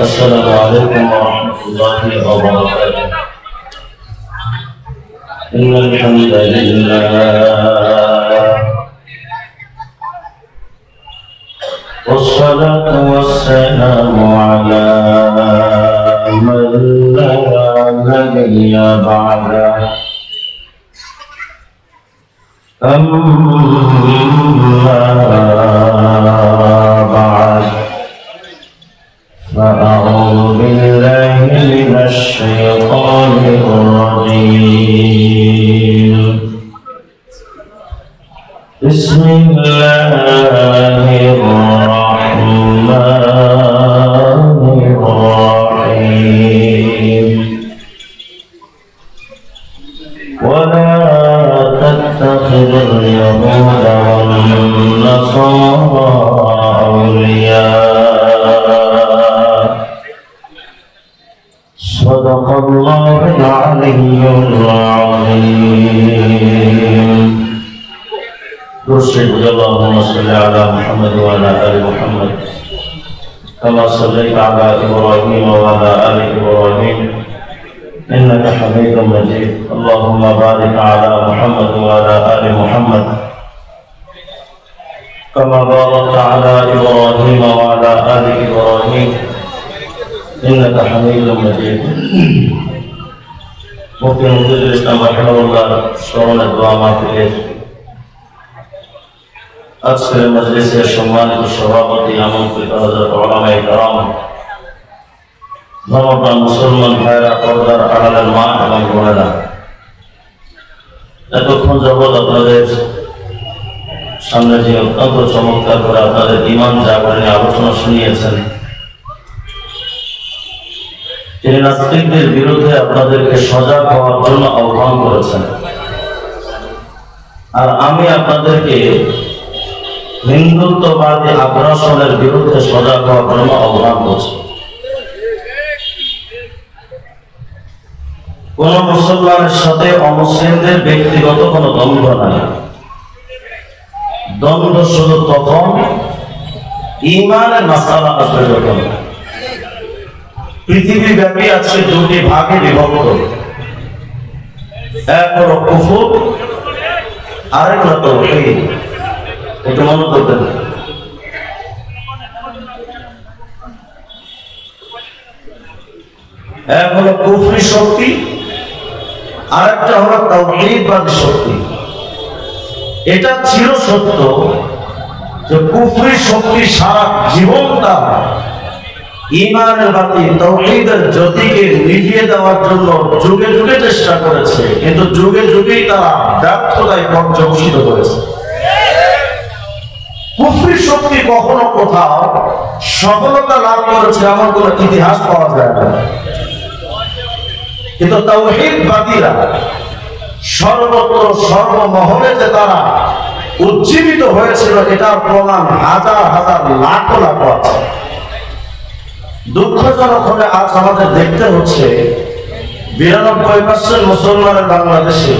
السلام عليكم ورحمة الله وبركاته. إن الحمد لله والصلاة والسلام على من لا نبي بعده. أما بعد فأعوذ بالله من الشيطان الرجيم. بسم الله الرحمن الرحيم. ولا تتخذوا اليهود والنصارى أولياء. صدق الله العلي العظيم. نرشد اللهم صل على محمد وعلى آل محمد كما صليت على إبراهيم وعلى آل إبراهيم إنك حميد مجيد. اللهم بارك على محمد وعلى آل محمد كما باركت على إبراهيم وعلى آل إبراهيم إنك حميد مجيد. মুফতি নজরুল ইসলাম রাহিমাহুল্লাহ স্মরণে দোয়া মাহফিলের আজকের মজলিসের সম্মানিত সভাপতি আমন্ত্রিত হযরত উলামায়ে কেরাম, ধর্মপ্রাণ মুসলমান ভাইরা, পর্দার আড়ালের মা এবং বোনেরা, এতক্ষণ যাবৎ আপনাদের সামনে যে অত্যন্ত চমৎকার করে আপনাদের ঈমান জাগরণে আলোচনা শুনিয়েছেন, তিনি নাস্তিকদের বিরুদ্ধে আপনাদেরকে সজাগ হওয়ার জন্য আহ্বান করেছেন, আর আমি আপনাদেরকে হিন্দুত্ববাদী আগ্রাসনের বিরুদ্ধে সজাগ হওয়ার জন্য আহ্বান করছি। কোন মুসলমানের সাথে অমুসলিমদের ব্যক্তিগত কোনো দ্বন্দ্ব নাই। দ্বন্দ্ব শুধু তখন ঈমানের মাসআলা আসবে যখন পৃথিবী ব্যাপী আছে দুটি ভাগে বিভক্ত, এক হলো কুফর, আরেক হলো তাওহীদ। এটা মনে করবেন। এক হলো কুফরি শক্তি, আরেকটা হলো তাওহীদবাদী শক্তি। এটা ছিল সত্য যে কুফরি শক্তি সারা জীবনটা ঈমানের বাতি তাওহীদের জ্যোতিকে নিভিয়ে দেওয়ার জন্য যুগে যুগে চেষ্টা করেছে, কিন্তু যুগে যুগেই তারা ব্যর্থতায় পর্যবসিত করেছে। কুফরি শক্তি কখনো কোথাও সফলতা লাভ করেছে এমন কোন ইতিহাস পাওয়া যায় না, কিন্তু তাওহীদবাদীরা সর্বত্র সর্বমহলে যে তারা উজ্জীবিত হয়েছিল এটার প্রমাণ হাজার হাজার লাখ লাখ আছে। দুঃখজনক হলে আজ আমাদের দেখতে হচ্ছে ৯২% মুসলমানের বাংলাদেশে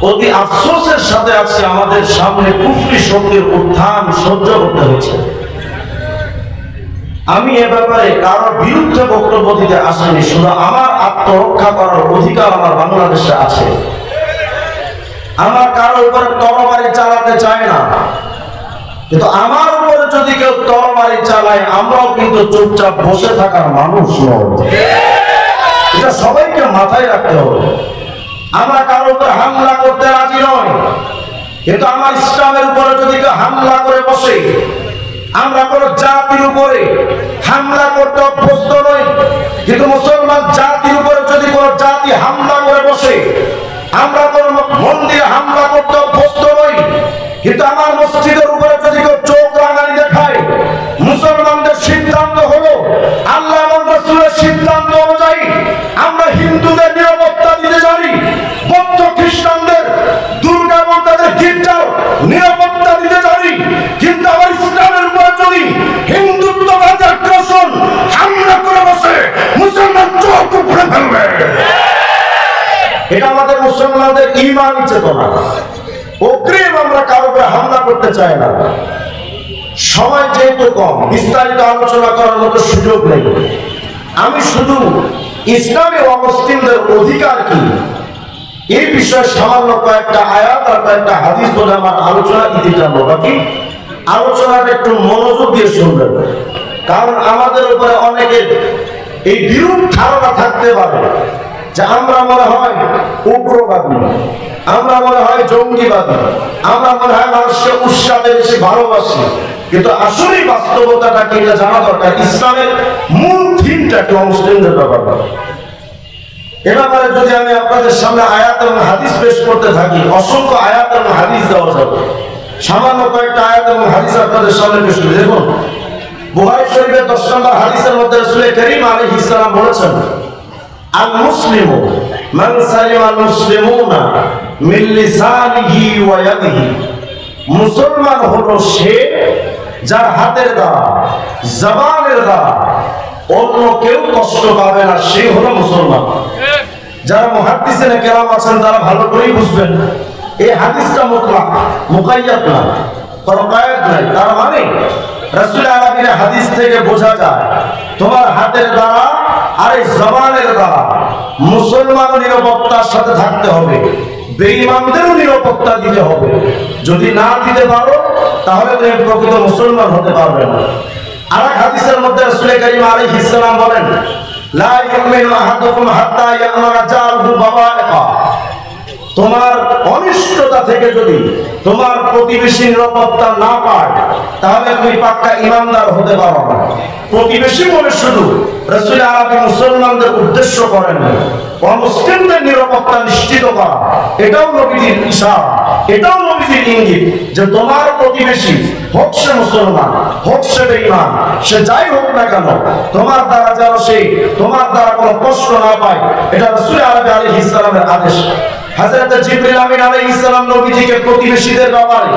অতি আফসোসের সাথে আছে আমাদের সামনে কুফরি শক্তির উত্থান সহ্য করতে হচ্ছে। আমি এ ব্যাপারে কারোর বিরুদ্ধে বক্তব্য দিতে আসিনি, শুধু আমার আত্মরক্ষা করার অধিকার আমার বাংলাদেশে আছে। আমার কারোর উপরে তরবারি চালাতে চায় না, কিন্তু আমার উপরে যদি কেউ তরবারি চালায় আমরাও কিন্তু চুপচাপ বসে থাকার মানুষ নয়। এটা সবাইকে মাথায় রাখতে হবে। আমরা কারোর উপরে হামলা করতে রাজি নয়, কিন্তু আমার ইসলামের উপরে যদি কেউ হামলা করে বসে, আমরা কোন জাতির উপরে হামলা করতে অভ্যস্ত নই, কিন্তু মুসলমান জাতির উপরে যদি কোন জাতি হামলা করে বসে, আমরা কোন মন্দিরে হামলা করতে অভ্যস্ত নই, কিন্তু আমার মসজিদের উপরে যদি কেউ চোখ রাঙানি দেখায়, মুসলমানদের সিদ্ধান্ত হলো আল্লাহ এবং রাসূলের সিদ্ধান্ত অনুযায়ী আমরা হিন্দুদের নিরাপত্তা দিতে জানি, বৌদ্ধ খ্রিস্টানদের দুর্গা এবং তাদের গির্জার নিরাপত্তা দিতে জানি, কিন্তু আমার ইসলামের উপরে যদি হিন্দুত্ববাদী আগ্রাসন হামলা করে বসে মুসলমান চোখ উপড়ে ফেলবে। এটা আমাদের মুসলমানদের ঈমানি চেতনা। অগ্রিম আমরা কারো উপরে হামলা করতে চাই না। সময় যেহেতু কম, বিস্তারিত আলোচনা করার মতো সুযোগ নেই। আমি শুধু ইসলামী অমুসলিমদের অধিকার কি এই বিষয়ে সামান্য কয়েকটা আয়াত আর কয়েকটা হাদিস বলে আমার আলোচনা দিতে টানবো। বাকি আলোচনাটা একটু মনোযোগ দিয়ে শুনবেন, কারণ আমাদের উপরে অনেকের এই বিরূপ ধারণা থাকতে পারে যে আমরা মনে হয় উগ্রবাদী, আমরা মনে হয় জঙ্গিবাদী, আমরা মনে হয় মানুষকে উৎসাহে বেশি ভালোবাসি, কিন্তু আসলে বাস্তবতাটা কি এটা জানা দরকার। ইসলামের মূল থিমটা কি মুসলিমদের ব্যাপারে। এ ব্যাপারে যদি আমি আপনাদের সামনে আয়াত এবং হাদিস পেশ করতে থাকি, অসংখ্য আয়াত এবং হাদিস দেওয়া যাবে। সামান্য কয়েকটা আয়াত এবং হাদিস আপনাদের সামনে পেশ করি। দেখুন, বুখারী শরীফের 10 নম্বর হাদিসের মধ্যে রাসূল করিম আলাইহিস সালাম বলেছেন, আল মুসলিমু মান সালিমা আল মুসলিমুনা মিন লিসানিহি ওয়া ইয়াদিহি। মুসলমান হলো সে যার হাতের দ্বারা, জবানের দ্বারা অন্য কেউ কষ্ট পাবে না, সে হলো মুসলমান। যারা মুহাদ্দিসিনে কেরাম আছেন তারা ভালো করেই বুঝবেন, এই হাদিসটা মুতলাক, মুকাইয়াদ না, কোনো কায়েদ নাই। তার মানে রাসূল আলামিনের হাদিস থেকে বোঝা যায় তোমার হাতের দ্বারা আর এই জবানের দ্বারা মুসলমান নিরাপত্তার সাথে থাকতে হবে, বেঈমানদেরও নিরাপত্তা দিতে হবে। যদি না দিতে পারো তাহলে তুমি প্রকৃত মুসলমান হতে পারবে না। আরেক হাদিসের মধ্যে রাসূল করিম আলাইহিস সালাম বলেন, লা ইউমিনু আহাদুকুম হাত্তা ইয়ামারা জারহু বাওয়াইকা। তোমার অনিষ্টতা থেকে যদি তোমার প্রতিবেশী নিরাপত্তা না পায় তাহলে তুমি পাক্কা ইমানদার হতে পারো না। প্রতিবেশী বলে শুধু রাসূল আরবি মুসলমানদের উদ্দেশ্য করেন না, অমুসলিমদের নিরাপত্তা নিশ্চিত করা এটাও নবীজির ইশারা, এটাও নবীজির ইঙ্গিত যে তোমার প্রতিবেশী হোক সে মুসলমান, হোক সে বেঈমান, সে যাই হোক না কেন, তোমার দ্বারা যেন সে তোমার দ্বারা কোনো কষ্ট না পায়, এটা রাসূল আরবি আলাইহিস সালামের আদেশ। হযরত জিবরিল আমিন আলাইহিস সালাম নবীজিকে প্রতিবেশীদের ব্যাপারে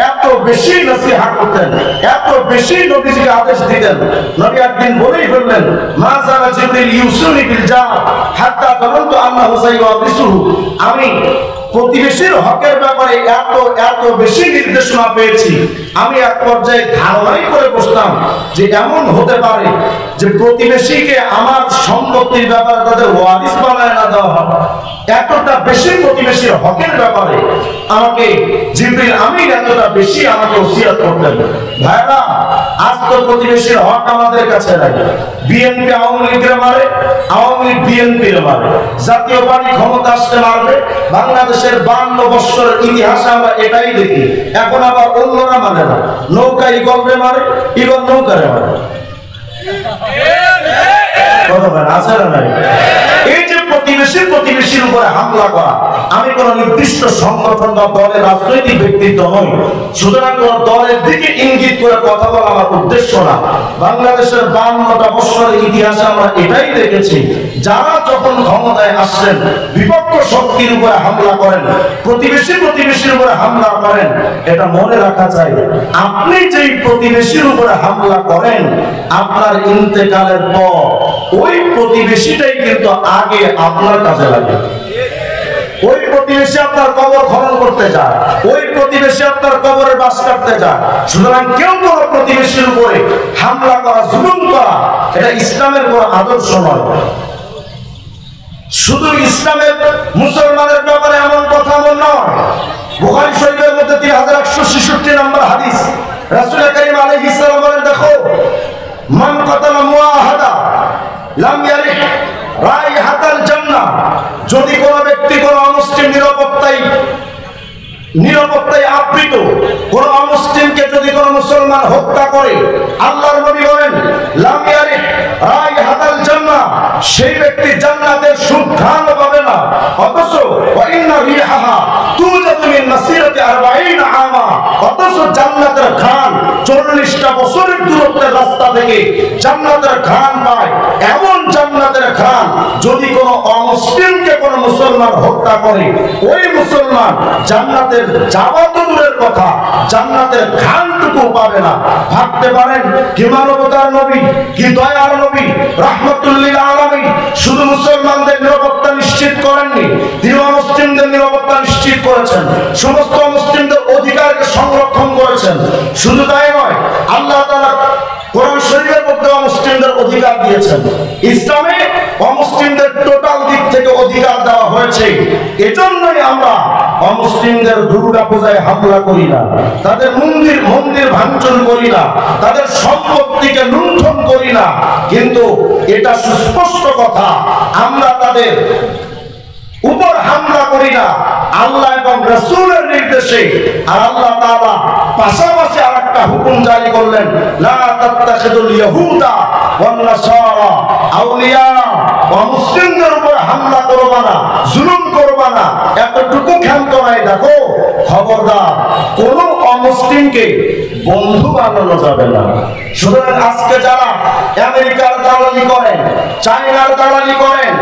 এত বেশি নসিহত করতেন, এত বেশি নবীজিকে আদেশ দিতেন, নবী একদিন বলেই ফেললেন, মা যারা জিবরিল ইউসুনি বিল জার হাত্তা যানতু আন্নাহু সাইয়ুবিসুহু। আমি প্রতিবেশীর হকের ব্যাপারে এত এত বেশি নির্দেশনা পেয়েছি, আমি এক পর্যায়ে ধারণাই করে বসতাম যে এমন হতে পারে যে প্রতিবেশীকে আমার সম্পত্তির ব্যাপারে তাদের ওয়ারিস বানায় না দেওয়া হয়। এতটা বেশি প্রতিবেশীর হকের ব্যাপারে আমাকে জিবরিল আমিন এতটা বেশি আমাকে ওসিয়ত করতেন। ভাইরা, আজ তো প্রতিবেশীর হক আমাদের কাছে নাই। বিএনপি আওয়ামী লীগের মারে, আওয়ামী লীগ বিএনপির মারে, জাতীয় পার্টি ক্ষমতা আসতে মারবে। বাংলাদেশের 52 বছরের ইতিহাসে আমরা এটাই দেখি। এখন আবার অন্যরা মানে না, নৌকা ইগলরে মারে, ইগল নৌকারে মারে। আছে না নাই? এই যে প্রতিবেশীর উপরে হামলা করা, আমি কোন নির্দিষ্ট সংগঠন বা দলের রাজনৈতিক ব্যক্তিত্ব নই, সুতরাং কোন দলের দিকে ইঙ্গিত করে কথা বলা আমার উদ্দেশ্য না। বাংলাদেশের 52টা বছরের ইতিহাসে আমরা এটাই দেখেছি, যারা যখন ক্ষমতায় আসছেন বিপক্ষ শক্তির উপরে হামলা করেন, প্রতিবেশীর উপরে হামলা করেন। এটা মনে রাখা চাই, আপনি যেই প্রতিবেশীর উপরে হামলা করেন, আপনার ইন্তেকালের পর ওই প্রতিবেশীটাই কিন্তু আগে আপনার কাজে লাগে। ওই প্রতিবেশী আপনার কবর খনন করতে যায়, ওই প্রতিবেশী আপনার কবরের বাস কাটতে যায়। সুতরাং কেউ কোনো প্রতিবেশীর উপরে হামলা করা, জুলুম করা, এটা ইসলামের কোনো আদর্শ নয়। শুধু ইসলামের মুসলমানের ব্যাপারে এমন কথা নয়। বুখারী শরীফের মধ্যে 3166 নম্বর হাদিস, রাসূল করিম আলাইহিস সালাম বলেন, দেখো, মান কাতালা মুআহাদা লাম ইয়ারিহ রাইহাতাল জান্নাহ। যদি কোন ব্যক্তি কোন অমুসলিম নিরাপত্তায় আবৃত কোন অমুসলিমকে যদি কোন মুসলমান হত্যা করে, আল্লাহর নবী বলেন, লাম ইয়ারিহ রাইহাতাল জান্নাহ, সেই ব্যক্তি জান্নাতের সুঘ্রাণ পাবে না। অথচ ওয়া ইন্না রিহাহা তুজাদু মিন মাসিরাতি 40 আমা, অথচ জান্নাতের ঘ্রাণ 40টা বছরের দূরত্বের রাস্তা থেকে জান্নাতের ঘ্রাণ পায়। এমন জান্নাতের ঘ্রাণ যদি কোনো অমুসলিমকে কোনো মুসলমান হত্যা করে, ওই মুসলমান জান্নাতের যাওয়া তো দূরের কথা, জান্নাতের ঘ্রাণটুকু পাবে না। ভাবতে পারেন কি মানবতার নবী, কি দয়ার নবী, রাহমাতুল লিল আলামিন শুধু মুসলমানদের নিরাপত্তা নিশ্চিত করেননি, তিনি মুসলিমদের নিরাপত্তা নিশ্চিত করেছেন, সমস্ত মুসলিমদের অধিকারকে সংরক্ষণ করেছেন। শুধু তাই নয়, আল্লাহ তাআলা কোরআন শরীফের মধ্যে মুসলিমদের অধিকার দিয়েছেন। ইসলামে অমুসলিমদের টোটাল দিক থেকে অধিকার দেওয়া হয়েছে। এজন্যই আমরা অমুসলিমদের দুর্গা পূজায় হামলা করি না, তাদের মন্দির ভাঙচুর করি না, তাদের সম্পত্তিকে লুণ্ঠন করি না। কিন্তু এটা সুস্পষ্ট কথা, আমরা তাদের উপর হামলা করি না আল্লাহ এবং রাসূলের নির্দেশে। আর আল্লাহ তাআলা পাশাপাশি আরেকটা হুকুম জারি করলেন, লা তাত্তাখিদুল ইয়াহুদা ওয়ান নাসারা আউলিয়া। মুসলিমদের উপর হামলা করবা না, জুলুম করবা না, এতটুকু ক্ষান্ত নাই। দেখো খবরদার, কোন অমুসলিমকে বন্ধু বানানো যাবে না। সুতরাং আজকে যারা আমেরিকার দালালি করেন, চায়নার দালালি করেন,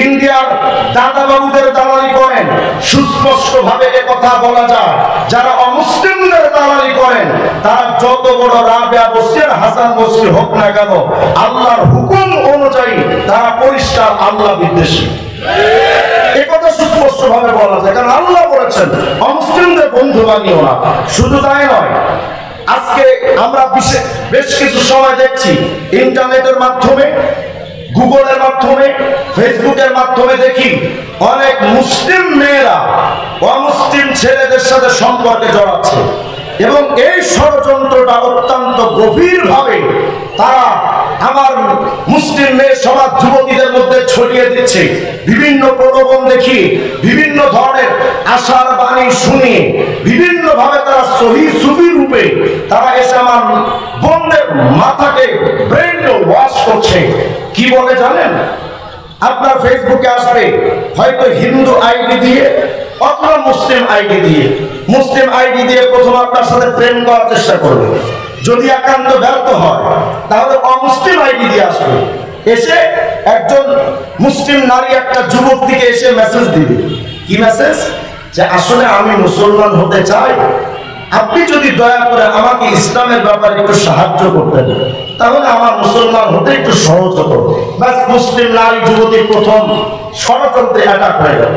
ইন্ডিয়ার দাদাবাবুদের দালালি করেন, সুস্পষ্ট ভাবে কথা বলা যায়, যারা অমুসলিমদের দালালি করেন তারা যত বড় রাবেয়া বসরি হাসান বসরি হোক না কেন, আল্লাহর হুকুম অনুযায়ী তারা পরিষ্কার আল্লাহ বিদ্বেষী। একথা সুস্পষ্ট ভাবে বলা যায়, কারণ আল্লাহ বলেছেন অমুসলিমদের বন্ধু বানিও না। শুধু তাই নয়, আজকে আমরা বেশ কিছু সময় দেখছি ইন্টারনেটের মাধ্যমে, গুগলের মাধ্যমে, ফেসবুকের মাধ্যমে দেখি অনেক মুসলিম মেয়েরা অমুসলিম ছেলেদের সাথে সম্পর্কে জড়াচ্ছে এবং এই ষড়যন্ত্রটা অত্যন্ত গভীরভাবে তারা আমার মুসলিম মেয়ে সমাজ যুবতীদের মধ্যে ছড়িয়ে দিচ্ছে। বিভিন্ন প্রলোভন দেখিয়ে, বিভিন্ন ধরনের আশার বাণী শুনিয়ে, বিভিন্ন ভাবে তারা সহি সুফি রূপে তারা এসে আমার বোনদের মাথাকে ব্রেন ওয়াশ করছে। কি বলে জানেন? আপনার ফেসবুকে আসবে হয়তো হিন্দু আইডি দিয়ে অথবা মুসলিম আইডি দিয়ে। মুসলিম আইডি দিয়ে প্রথম আপনার সাথে প্রেম করার চেষ্টা করবে, যদি একান্ত ব্যর্থ হয় তাহলে অমুসলিম আইডি দিয়ে আসবে। এসে একজন মুসলিম নারী একটা যুবক দিকে এসে মেসেজ দিবে। কি মেসেজ? যে আসলে আমি মুসলমান হতে চাই, আপনি যদি দয়া করে আমাকে ইসলামের ব্যাপারে একটু সাহায্য করতেন তাহলে আমার মুসলমান হতে একটু সহজ হতো। ব্যাস, মুসলিম নারী যুবতী প্রথম ষড়যন্ত্রে অ্যাটাক হয়ে গেল।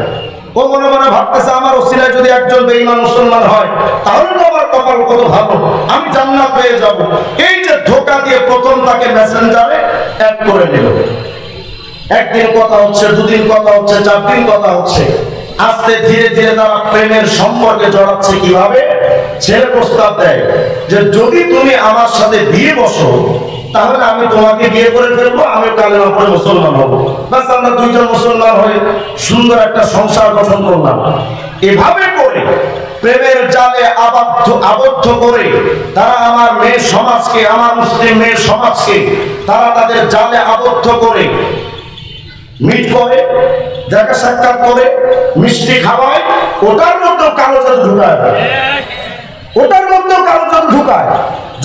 ও মনে মনে ভাবতেছে আমার ওসিলায় যদি একজন বেঈমান মুসলমান হয় তাহলে তো আমার কপাল কত ভালো, আমি জান্নাত পেয়ে যাব। এই যে ধোঁকা দিয়ে প্রথম তাকে মেসেঞ্জারে অ্যাড করে নিল। একদিন কথা হচ্ছে, দুদিন কথা হচ্ছে, 4 দিন কথা হচ্ছে, আস্তে ধীরে ধীরে তারা প্রেমের সম্পর্কে জড়াচ্ছে। কিভাবে? ছেলে প্রস্তাব দেয় যে যদি তুমি আমার সাথে বিয়ে বসো তাহলে আমি তোমাকে বিয়ে করে ফেলবো, আমি কালেমা পড়ে মুসলমান হবো। ব্যাস, আমরা দুইজন মুসলমান হয়ে সুন্দর একটা সংসার গঠন করলাম। এভাবে করে প্রেমের জালে আবদ্ধ করে তারা আমার মেয়ে সমাজকে, আমার মুসলিম মেয়ে সমাজকে তারা তাদের জালে আবদ্ধ করে মিট করে, দেখা সাক্ষাৎ করে, মিষ্টি খাওয়ায়, ওটার মধ্যেও কালো জাদু ঢুকায়, ওটার মধ্যেও কালো জাদু ঢুকায়।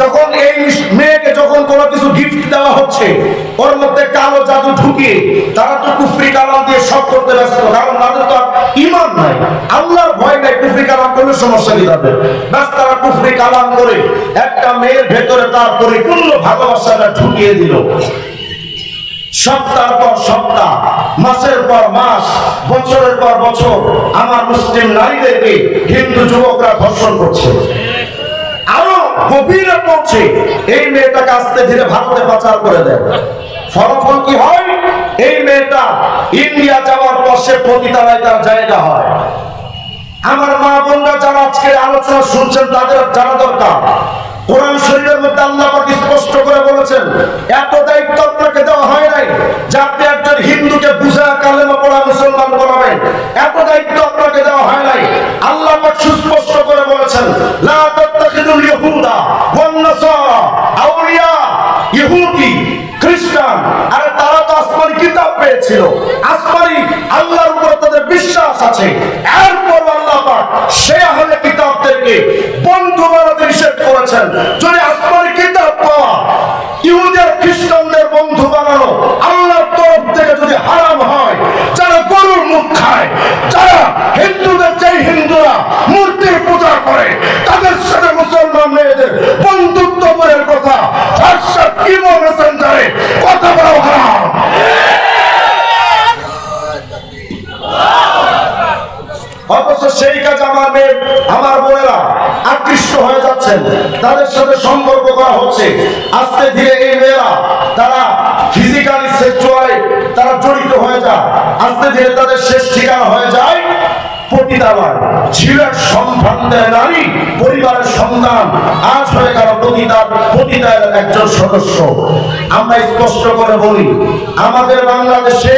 যখন এই মেয়েকে যখন কোনো কিছু গিফট দেওয়া হচ্ছে ওর মধ্যে কালো জাদু ঢুকিয়ে তারা তো কুফরি কালাম দিয়ে সব করতে ব্যস্ত, কারণ তাদের তো ঈমান নাই, আল্লাহর ভয় নাই। কুফরি কালাম করলে সমস্যা কি তাদের? ব্যাস, তারা কুফরি কালাম করে একটা মেয়ের ভেতরে তার পরিপূর্ণ ভালোবাসাটা ঢুকিয়ে দিল। সপ্তাহ পর সপ্তাহ, মাসের পর মাস, বছরের পর বছর আমার মুসলিম নারীদেরকে হিন্দু যুবকরা ধর্ষণ করছে। আরো গভীরে পৌঁছে এই মেয়েটাকে আস্তে ধীরে ভারতে পাচার করে দেয়। ফলাফল কি হয়? এই মেয়েটা ইন্ডিয়া যাওয়ার পর সে পতিতালয়ে তার জায়গা হয়। আমার মা বোনরা যারা আজকে আলোচনা শুনছেন তাদের জানা দরকার, কোরআন শরীফের মধ্যে আল্লাহ পাক স্পষ্ট করে বলেছেন এত দায়িত্ব আপনাকে দেওয়া হয় নাই যে আপনি একজন হিন্দুকে বুঝা কালেমা পড়া মুসলমান বানাবেন। এত দায়িত্ব আপনাকে দেওয়া হয় নাই। আল্লাহ পাক সুস্পষ্ট করে বলেছেন লা তাত্তাখিদুল ইয়াহুদা ওয়ান নাসারা আউলিয়া। ইহুদি, খ্রিস্টান, আরে তারা তো আসমানি কিতাব পেয়েছিল, আসমানি আল্লাহর উপর তাদের বিশ্বাস আছে। এরপর আল্লাহ পাক সেই আহলে কিতাবদেরকে বন্ধু বানাতে নিষেধ করেছেন। যদি আসমানি কিতাব পাওয়া ইহুদি আর খ্রিস্টানদের বন্ধু বানানো আল্লাহর তরফ থেকে যদি হারাম হয়, যারা গরুর মুখ খায়, যারা হিন্দুদের, যেই হিন্দুরা মূর্তির পূজা করে, তাদের ইমো মেসেঞ্জারে কথা বলা হারাম। অথচ সেই কাজ আমার বোনেরা আকৃষ্ট হয়ে যাচ্ছেন, তাদের সাথে সম্পর্ক করা হচ্ছে। আস্তে ধীরে এই মেয়েরা তারা ফিজিক্যালি সেক্সুয়ালি তারা জড়িত হয়ে যায়, আস্তে ধীরে তাদের শেষ ঠিকানা হয়ে যায় পতিতালয়। ছিলেন সম্ভ্রান্তের নারী, পরিবারের সন্তান, আজ হয়ে গেল পতিতালয়ের একজন সদস্য। আমরা স্পষ্ট করে বলি, আমাদের বাংলাদেশে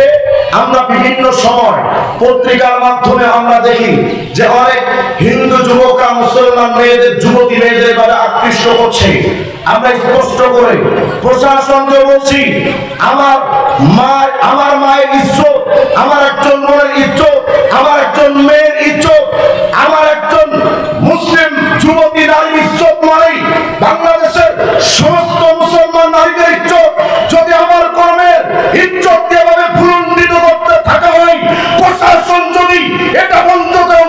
আমরা বিভিন্ন সময় পত্রিকার মাধ্যমে আমরা দেখি যে অনেক হিন্দু যুবকরা মুসলমান মেয়েদের, যুবতী মেয়েদের ভাবে আকৃষ্ট করছে। আমরা স্পষ্ট করে প্রশাসনকে বলছি, আমার মায়ের ইজ্জত, আমার একজন বোনের ইজ্জত, আমার একজন মেয়ের ইজ্জত, আমার একজন মুসলিম যুবতী নারীর ইজ্জত নয়, বাংলাদেশের সমস্ত মুসলমান নারীদের ইজ্জত যদি আমার কর্মের ইজ্জত দিয়ে ভুলুণ্ঠিত করতে থাকা হয়, প্রশাসন যদি এটা বন্ধ করে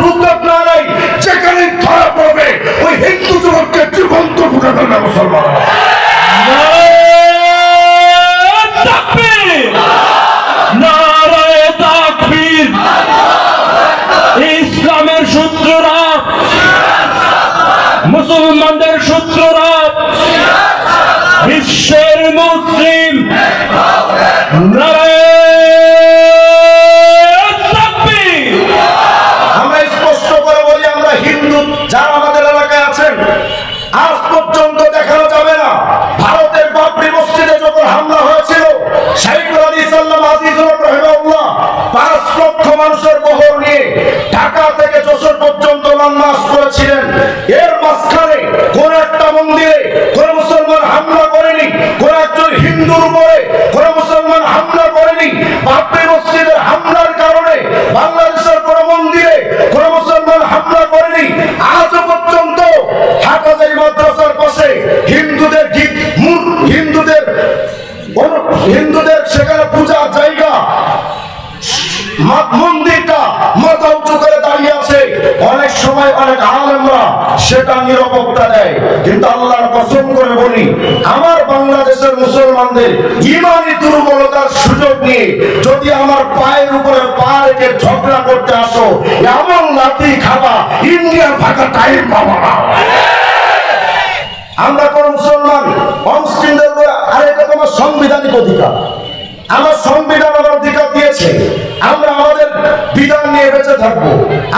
উদ্যোগ না নেয়, যেখানে ধরা পড়বে ওই হিন্দু যুবককে জীবন্ত ঘুরে ফেলবে মুসলমান। ইসলামের সূত্ররা, মুসলমানদের সূত্ররা, বিশ্বের মুসলিম আমরা স্পষ্ট করে বলি, আমরা হিন্দু যারা আমাদের এলাকায় আছেন, আজ পর্যন্ত দেখানো যাবে না ভারতের বাবরি মসজিদে যখন হামলা হয়েছিল, শাইখুল হাদিস আল্লামা আজিজুর রহিমাহুল্লাহ 5 লক্ষ মানুষের বহর নিয়ে ঢাকা থেকে যশোর পর্যন্ত লঞ্চ করেছিলেন। এর মাঝখানে কোন একটা মন্দিরে কোন মুসলমান হামলা করেনি, কোন একজন হিন্দুর উপরে কোন মুসলমান হামলা করেনি। বাবরি মসজিদের হামলার কারণে বাংলাদেশের কোন মন্দিরে কোন মুসলমান হামলা করেনি। আজও পর্যন্ত হাটহাজারী মাদ্রাসার পাশে হিন্দুদের সেখানে পূজার জায়গা, মন্দিরটা মাথা উঁচু করে দাঁড়িয়ে আছে। অনেক সময় অনেক আলেমরা সেটা নিরাপত্তা দেয়, কিন্তু আল্লাহর কসম করে বলি, আমার বাংলাদেশের মুসলমানদের ইমানি দুর্বলতার সুযোগ নিয়ে যদি আমার পায়ের উপরে পা রেখে ঝগড়া করতে আসো, এমন লাথি খাবা ইন্ডিয়ার ফাঁকা টাইম পাবা না। আমরা কোন মুসলমান অমুসলিমদের উপরে, আরে এটা তোমার সাংবিধানিক অধিকার, আমার সংবিধান আমার অধিকার দিয়েছে, আমরা আমাদের বিধান নিয়ে বেঁচে থাকবো,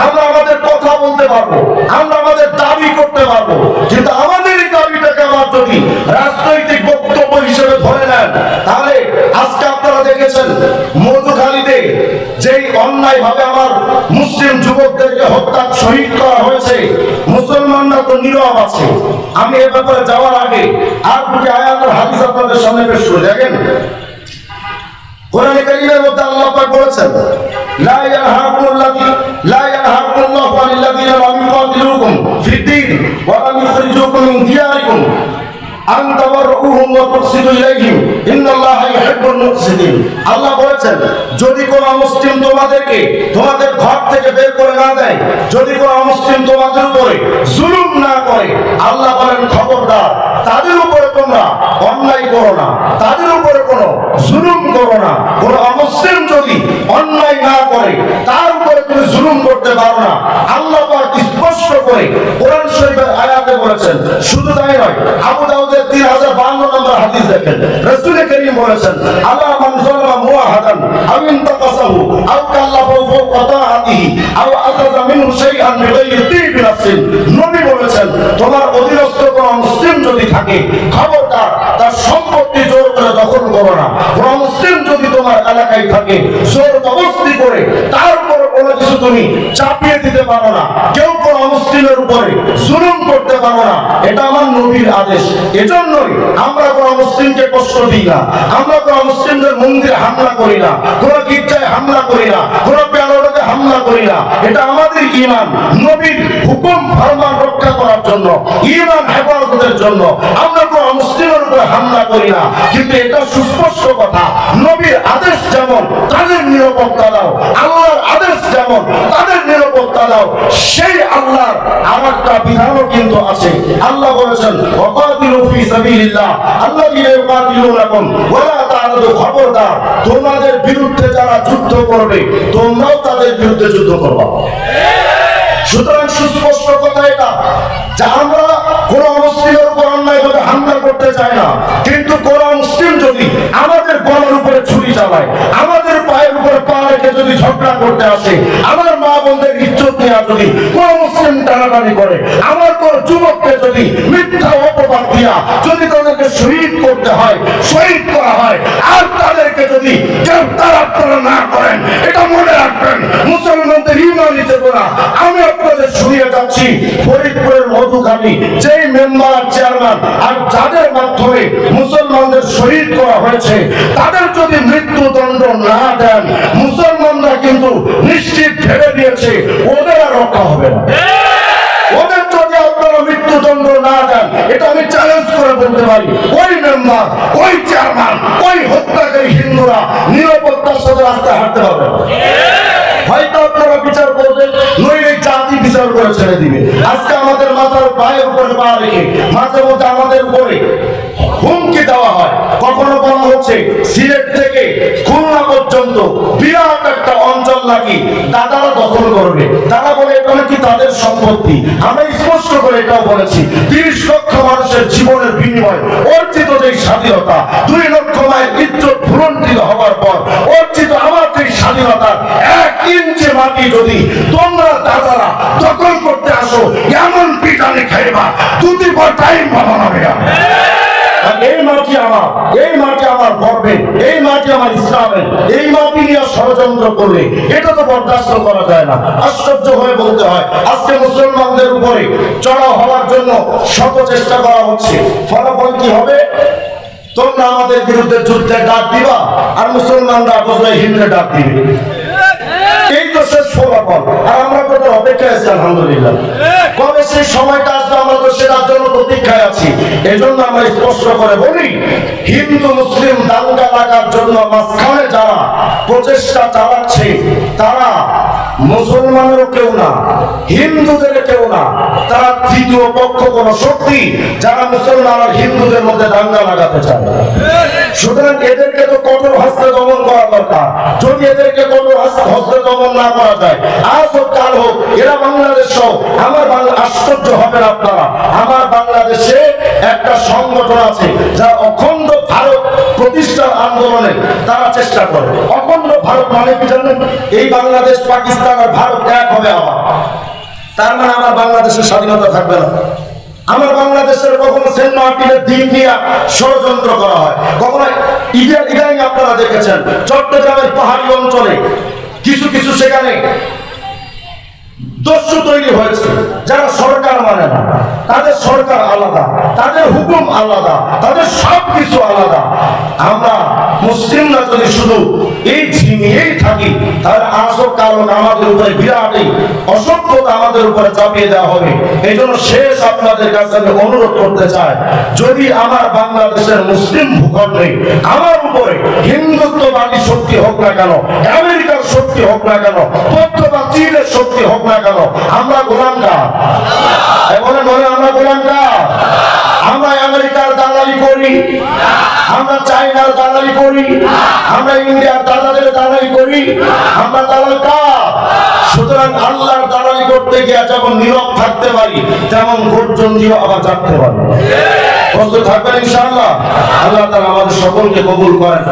আমরা আমাদের কথা বলতে পারবো, আমরা আমাদের দাবি করতে পারবো। কিন্তু আমাদের এই দাবিটাকে আবার যদি রাজনৈতিক বক্তব্য হিসেবে ধরে নেন, তাহলে আজকে আপনারা দেখেছেন মধুখালীতে যেই অন্যায় ভাবে আমার মুসলিম যুবকদেরকে হত্যা শহীদ করা হয়েছে, মুসলমানরা তো নীরব আছে। আমি এ ব্যাপারে যাওয়ার আগে আর দুটি আয়াতের হাদিস আপনাদের সামনে পেশ করে দেখেন। কোরআনে কারীমের মধ্যে আল্লাহ পাক বলেছেন, লা ইয়ানহাকুমুল্লাহু আনিল লাযিনা লাম ইউকাতিলুকুম ফিদ-দীন ওয়া লাম ইখরিজুকুম মিন দিয়ারিকুম আন তাবাররুহুম ওয়া তুকসিতু ইলাইহিম ইন্নাল্লাহা ইউহিব্বুল মুকসিতিন। আল্লাহ বলেছেন, যদি কোন মুসলিম তোমাদেরকে তোমাদের ঘর থেকে বের করে না দেয়, যদি কোন মুসলিম তোমাদের উপরে জুলুম না করে, আল্লাহ বলেন খবরদার তাদের উপরে তোমরা অন্যায় করো না, তাদের উপরে কোনো জুলুম করো না। কোন অমুসলিম যদি অন্যায় না করে তার উপরে তুমি জুলুম করতে পারো না। আল্লাহ পাক স্পষ্ট করে কোরআন শরীফের আয়াতে বলেছেন। শুধু তাই নয়, আবু দাউদের 3052 নম্বর হাদিস দেখেন, রাসূল করিম বলেছেন, আল্লাহ মান যালামা মুআহাদান আও ইনতাকাসাহু আও কাল্লাফাহু ফাওকা তাআতিহি আও আখাযা মিনহু শাইআন বিগাইরি তিবি নাফসিন। নবী বলেছেন, তোমার অধীনস্থ কোন মুসলিম যদি থাকে, খবরদার তার সম্পত্তি জোর করে দখল করো না। কোন মুসলিম যদি তোমার এলাকায় থাকে, জোর জবরদস্তি করে তার উপর কোনো কিছু তুমি চাপিয়ে দিতে পারো না। কেউ কোন মুসলিমের উপরে জুলুম করতে পারো না, এটা আমার নবীর আদেশ। এজন্যই আমরা কোন মুসলিমকে কষ্ট দিই না, আমরা কোন মুসলিমদের মন্দিরে হামলা করি না, কোন গির্জায় হামলা করি না, কোন প্যারোডে হামলা করি না। এটা আমাদের ঈমান, নবীর হুকুম ফরমান রক্ষা করার জন্য, ঈমান হেফাজতের জন্য আমরা কোন মুসলিমের উপরে হামলা করি না। কিন্তু এটা সুস্পষ্ট কথা, নবীর আদেশ যেমন তাদের নিরাপত্তা দাও, আল্লাহর আদেশ যেমন তাদের নিরাপত্তা নিরাপত্তা দাও, সেই আল্লাহর আরেকটা বিধানও কিন্তু আছে। আল্লাহ বলেছেন ওয়াকাতিলু ফি সাবিলিল্লাহ আল্লাযীনা ইউকাতিলুনাকুম ওয়ালা তা'তাদু, খবরদার তোমাদের বিরুদ্ধে যারা যুদ্ধ করবে তোমরাও তাদের বিরুদ্ধে যুদ্ধ করবে। সুতরাং সুস্পষ্ট কথা এটা যে আমরা কোন মুসলিমের উপর অন্যায়ভাবে হামলা করতে চাই না, কিন্তু কোন মুসলিম যদি আমাদের গলার উপরে ছুরি চালায়, আমাদের পায়ের উপরে পা রেখে যদি ঝগড়া করতে আসে, আমার মা বোনদের ইজ্জত নিয়ে যদি কোন মুসলিম টানাটানি করে, আমার কোন যুবককে যদি মিথ্যা অপবাদ দিয়া যদি তাদেরকে শহীদ করতে হয়, শহীদ করা হয়, আর তাদেরকে যদি গ্রেফতার আপনারা না করেন, এটা মনে রাখবেন মুসলমানদের ঈমানি চেতনা। আমি আপনাদের শুনিয়ে যাচ্ছি ফরিদপুরের মধুখালী যেই মেম্বার চেয়ারম্যান আর যাদের মাধ্যমে মুসলমানদের শহীদ করা হয়েছে, তাদের যদি মৃত্যুদণ্ড না দেন, মুসলমানরা কিন্তু নিশ্চিত ভেবে দিয়েছে ওদের আর রক্ষা হবে না। ওদের যদি আপনারা মৃত্যুদণ্ড না দেন, এটা আমি চ্যালেঞ্জ করে বলতে পারি, ওই মেম্বার, ওই চেয়ারম্যান, ওই হত্যাকারী হিন্দুরা নিরাপত্তার সাথে রাস্তায় হাঁটতে পারবে না। হয়তো আপনারা বিচার করবেন, নইলে জাতি বিচার করে ছেড়ে দিবে। আজকে আমাদের মাথার পায়ের উপরে পা রেখে মাঝে মধ্যে আমাদের উপরে হুমকি দেওয়া হয়। কখনো বলা হচ্ছে সিলেট থেকে খুলনা পর্যন্ত বিরাট একটা অঞ্চল নাকি দাদারা দখল করবে, তারা বলে এটা নাকি তাদের সম্পত্তি। আমরা স্পষ্ট করে এটাও বলেছি 30 লক্ষ মানুষের জীবনের বিনিময়ে অর্জিত যে স্বাধীনতা, 2 লক্ষ মায়ের ইজ্জত ভুলণ্ঠিত হওয়ার পর অর্জিত আমার যে স্বাধীনতার 1 ইঞ্চি মাটি যদি তোমরা দাদারা দখল করতে আসো, এমন পিটানি খাইবা 2 পর টাইম পাবো না। এই মাটি আমার, এই মাটি আমার গর্বের, এই মাটি আমার ইসলামের, এই মাটি নিয়ে ষড়যন্ত্র করলে এটা তো বরদাস্ত করা যায় না। আশ্চর্য হয়ে বলতে হয় আজকে মুসলমানদের উপরে চড়াও হওয়ার জন্য শত চেষ্টা করা হচ্ছে। ফলাফল কি হবে? তোমরা আমাদের বিরুদ্ধে যুদ্ধের ডাক দিবা আর মুসলমানরা বসলে হিন্দুদের ডাক দিবে। এই তো শেষ ফলাফল। আর আমরা কত অপেক্ষায় আছি আলহামদুলিল্লাহ। কবে সেই সময়টা আসবে আমরা তো সেটার জন্য প্রতীক্ষায় আছি। এই জন্য আমরা স্পষ্ট করে বলি, হিন্দু মুসলিম দাঙ্গা লাগার জন্য মাঝখানে যারা প্রচেষ্টা চালাচ্ছে তারা মুসলমানেরও কেউ না, হিন্দুদের কেউ না, তারা তৃতীয় পক্ষ কোন শক্তি যারা মুসলমান আর হিন্দুদের মধ্যে দাঙ্গা লাগাতে চায়। সুতরাং এদেরকে তো কঠোর হস্তে দমন করা দরকার। যদি এদেরকে কঠোর হস্তে দমন না করা যায়, আজ হোক কাল হোক, এরা বাংলাদেশ সহ আমার বাংলা, আশ্চর্য হবেন আপনারা, আমার বাংলাদেশে একটা সংগঠন আছে যারা অখণ্ড ভারত প্রতিষ্ঠার আন্দোলনে তারা চেষ্টা করে। অখণ্ড ভারত মানে কি জানেন? এই বাংলাদেশ পাকিস্তান আর ভারত এক হবে আমার, তার মানে আমার বাংলাদেশের স্বাধীনতা থাকবে না। আমার বাংলাদেশের কখনো সেন্ট মার্টিনের দিক নিয়ে ষড়যন্ত্র করা হয়, কখনো ইদানিং আপনারা দেখেছেন চট্টগ্রামের পাহাড়ি অঞ্চলে কিছু কিছু সেখানে দস্যু তৈরি হয়েছে যারা সরকার মানে না, তাদের সরকার আলাদা, তাদের হুকুম আলাদা, তাদের সবকিছু আলাদা। আমরা মুসলিমরা যদি শুধু এই ঝিমিয়েই থাকি, তাহলে আসল কারণ আমাদের উপরে বিরাট অসভ্যতা আমাদের উপরে চাপিয়ে দেওয়া হবে। এই জন্য শেষ আপনাদের কাছে আমি অনুরোধ করতে চাই, যদি আমার বাংলাদেশের মুসলিম ভূখণ্ডে আমার উপরে হিন্দুত্ববাদী শক্তি হোক না কেন, আমেরিকার শক্তি হোক না কেন, বা চীনের শক্তি হোক না কেন, আমরা গোলামগার। বলে বলে আমরা গোলামগার। আমরা আমেরিকার দালালি করি, আমরা চায়নার দালালি করি, আমরা ইন্ডিয়ার দালালের দালালি করি, আমরা দালাল কার? সুতরাং আল্লাহর দালালি করতে গিয়ে যেমন নীরব থাকতে পারি, তেমন গর্জন দিয়ে আবার জাগতে পারি। প্রস্তুত থাকবেন ইনশাআল্লাহ। আল্লাহ তাআলা আমাদের সকলকে কবুল করেন।